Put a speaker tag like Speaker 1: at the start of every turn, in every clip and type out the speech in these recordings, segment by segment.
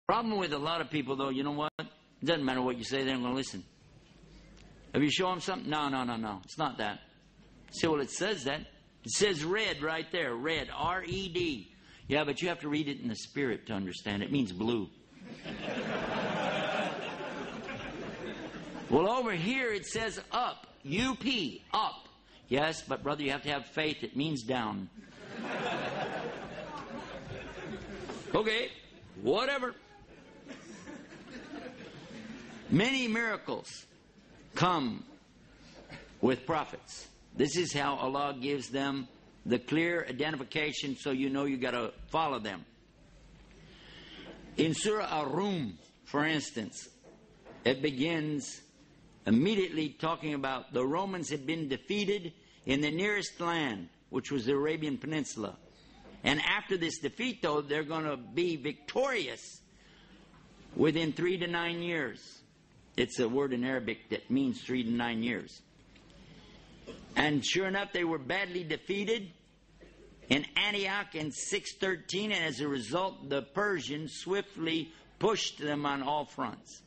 Speaker 1: Problem with a lot of people, though, you know what? It doesn't matter what you say, they're going to listen. If you show them something, no, it's not that. See, well, it says that. It says red right there, red, R-E-D. Yeah, but you have to read it in the Spirit to understand. It means blue. Well, over here it says up, U-P, up. Yes, but brother, you have to have faith. It means down. Okay, whatever. Many miracles come with prophets. This is how Allah gives them the clear identification, so you know you got to follow them. In Surah Ar-Rum, for instance, it begins immediately talking about the Romans had been defeated in the nearest land, which was the Arabian Peninsula. And after this defeat, though, they're going to be victorious within 3 to 9 years. It's a word in Arabic that means 3 to 9 years. And sure enough, they were badly defeated in Antioch in 613, and as a result, the Persians swiftly pushed them on all fronts.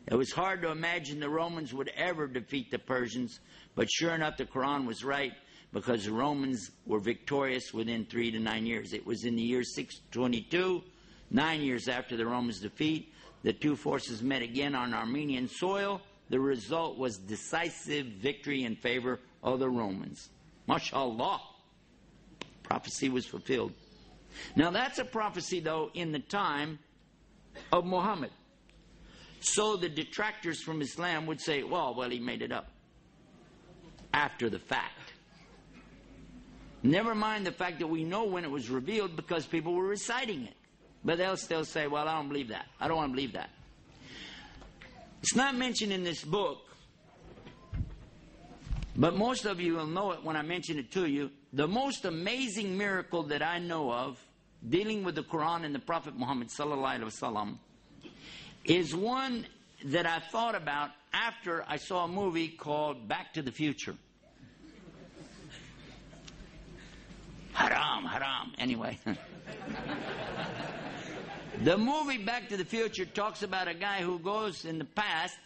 Speaker 1: It was hard to imagine the Romans would ever defeat the Persians, but sure enough, the Quran was right, because the Romans were victorious within 3 to 9 years. It was in the year 622, 9 years after the Romans' defeat. The two forces met again on Armenian soil. The result was decisive victory in favor of the Romans. MashaAllah. Prophecy was fulfilled. Now that's a prophecy, though, in the time of Muhammad. So the detractors from Islam would say, well, he made it up after the fact. Never mind the fact that we know when it was revealed because people were reciting it. But they'll still say, well, I don't believe that. I don't want to believe that. It's not mentioned in this book, but most of you will know it when I mention it to you. The most amazing miracle that I know of dealing with the Quran and the Prophet Muhammad sallallahu alaihi wasallam is one that I thought about after I saw a movie called Back to the Future. Haram. Anyway. The movie Back to the Future talks about a guy who goes in the past,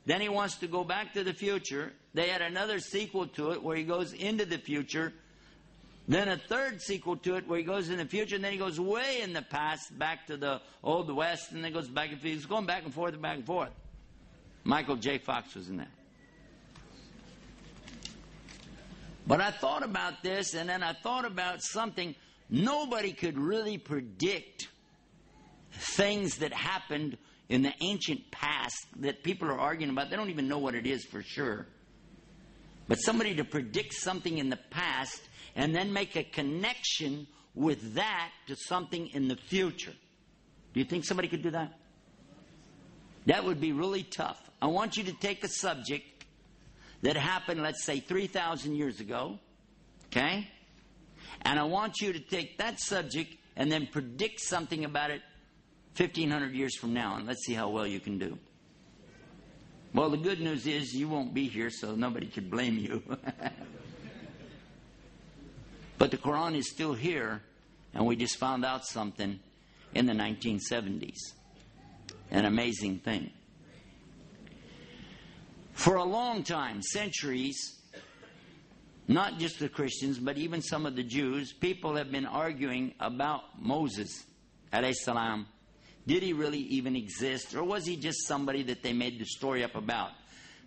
Speaker 1: then he wants to go back to the future. They had another sequel to it where he goes into the future. Then a third sequel to it where he goes in the future, and then he goes way in the past, back to the Old West, and then goes back and forth. He's going back and forth and back and forth. Michael J. Fox was in that. But I thought about this, and then I thought about something. Nobody could really predict things that happened in the ancient past that people are arguing about. They don't even know what it is for sure. But somebody to predict something in the past and then make a connection with that to something in the future. Do you think somebody could do that? That would be really tough. I want you to take a subject that happened, let's say, 3,000 years ago, okay? And I want you to take that subject and then predict something about it 1,500 years from now, and let's see how well you can do. Well, the good news is you won't be here, so nobody could blame you. But the Quran is still here, and we just found out something in the 1970s. An amazing thing. For a long time, centuries, not just the Christians, but even some of the Jews, people have been arguing about Moses, alayhi salam. Did he really even exist, or was he just somebody that they made the story up about?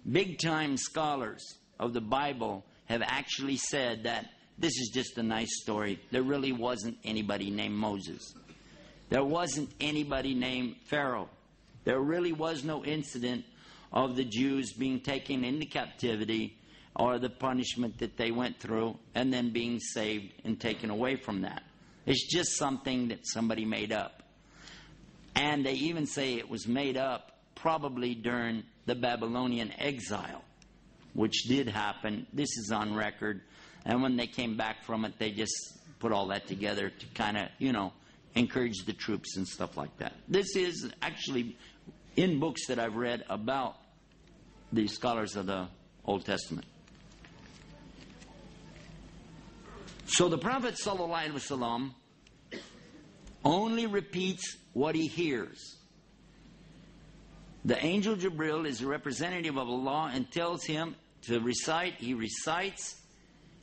Speaker 1: Big-time scholars of the Bible have actually said that this is just a nice story. There really wasn't anybody named Moses. There wasn't anybody named Pharaoh. There really was no incident of the Jews being taken into captivity or the punishment that they went through and then being saved and taken away from that. It's just something that somebody made up. And they even say it was made up probably during the Babylonian exile, which did happen. This is on record. And when they came back from it, they just put all that together to kind of, encourage the troops and stuff like that. This is actually in books that I've read about the scholars of the Old Testament. So the Prophet ﷺ only repeats what he hears. The angel Jibril is a representative of Allah and tells him to recite. He recites,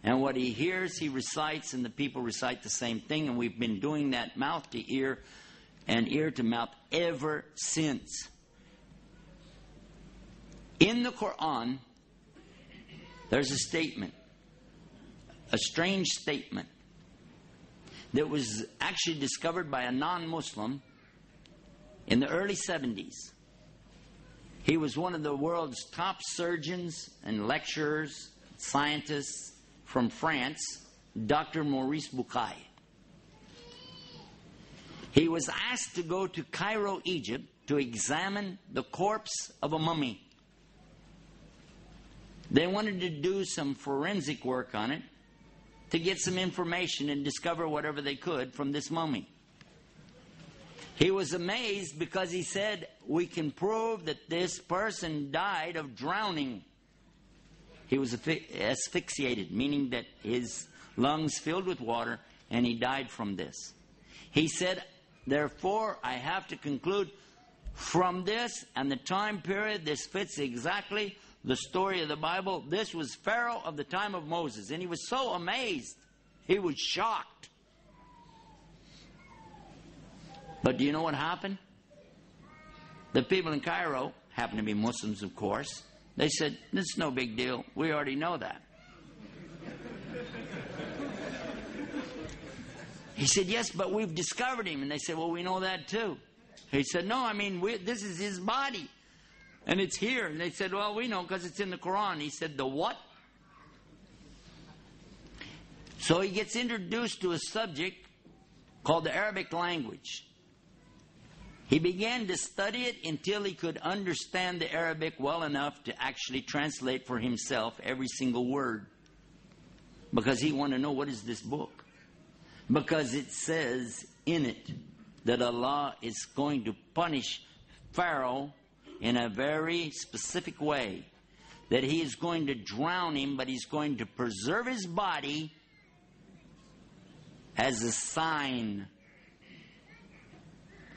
Speaker 1: and what he hears, he recites, and the people recite the same thing. And we've been doing that mouth to ear and ear to mouth ever since. In the Quran, there's a statement, a strange statement, that was actually discovered by a non-Muslim in the early 70s. He was one of the world's top surgeons and lecturers, scientists from France, Dr. Maurice Bucaille. He was asked to go to Cairo, Egypt, to examine the corpse of a mummy. They wanted to do some forensic work on it to get some information and discover whatever they could from this mummy. He was amazed because he said, we can prove that this person died of drowning. He was asphyxiated, meaning that his lungs filled with water, and he died from this. He said, therefore, I have to conclude from this and the time period, this fits exactly the story of the Bible. This was Pharaoh of the time of Moses. And he was so amazed. He was shocked. But do you know what happened? The people in Cairo, happened to be Muslims, of course, they said, this is no big deal. We already know that. He said, yes, but we've discovered him. And they said, well, we know that too. He said, no, I mean, this is his body. And it's here. And they said, well, we know because it's in the Quran. He said, the what? So he gets introduced to a subject called the Arabic language. He began to study it until he could understand the Arabic well enough to actually translate for himself every single word. Because he wanted to know, what is this book? Because it says in it that Allah is going to punish Pharaoh in a very specific way. That he is going to drown him, but he's going to preserve his body as a sign.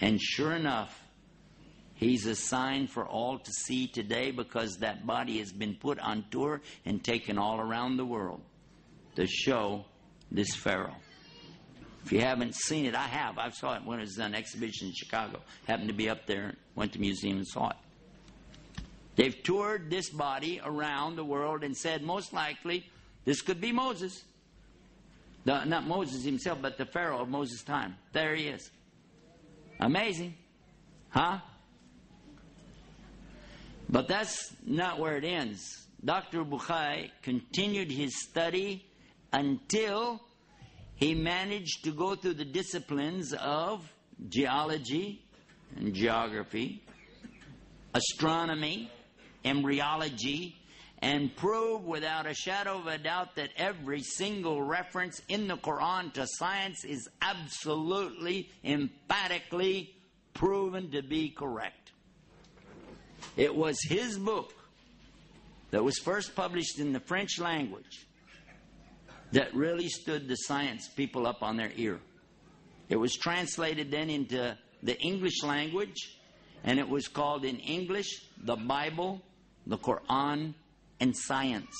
Speaker 1: And sure enough, he's a sign for all to see today, because that body has been put on tour and taken all around the world to show this Pharaoh. If you haven't seen it, I have. I saw it when it was on exhibition in Chicago. Happened to be up there, went to the museum and saw it. They've toured this body around the world and said, most likely, this could be Moses. Not Moses himself, but the Pharaoh of Moses' time. There he is. Amazing. Huh? But that's not where it ends. Dr. Bucaille continued his study until he managed to go through the disciplines of geology and geography, astronomy, embryology, and prove without a shadow of a doubt that every single reference in the Quran to science is absolutely, emphatically proven to be correct. It was his book that was first published in the French language that really stood the science people up on their ear. It was translated then into the English language, and it was called in English, the Bible, the Quran, and science.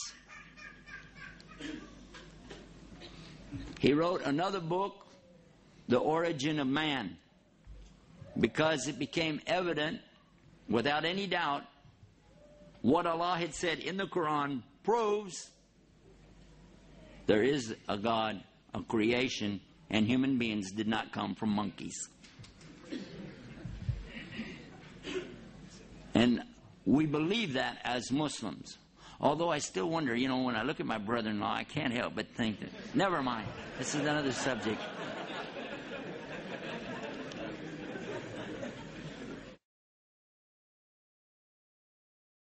Speaker 1: He wrote another book, The Origin of Man, because it became evident, without any doubt, what Allah had said in the Quran proves there is a God, a creation, and human beings did not come from monkeys. And we believe that as Muslims. Although I still wonder, when I look at my brother-in-law, I can't help but think that, never mind, this is another subject.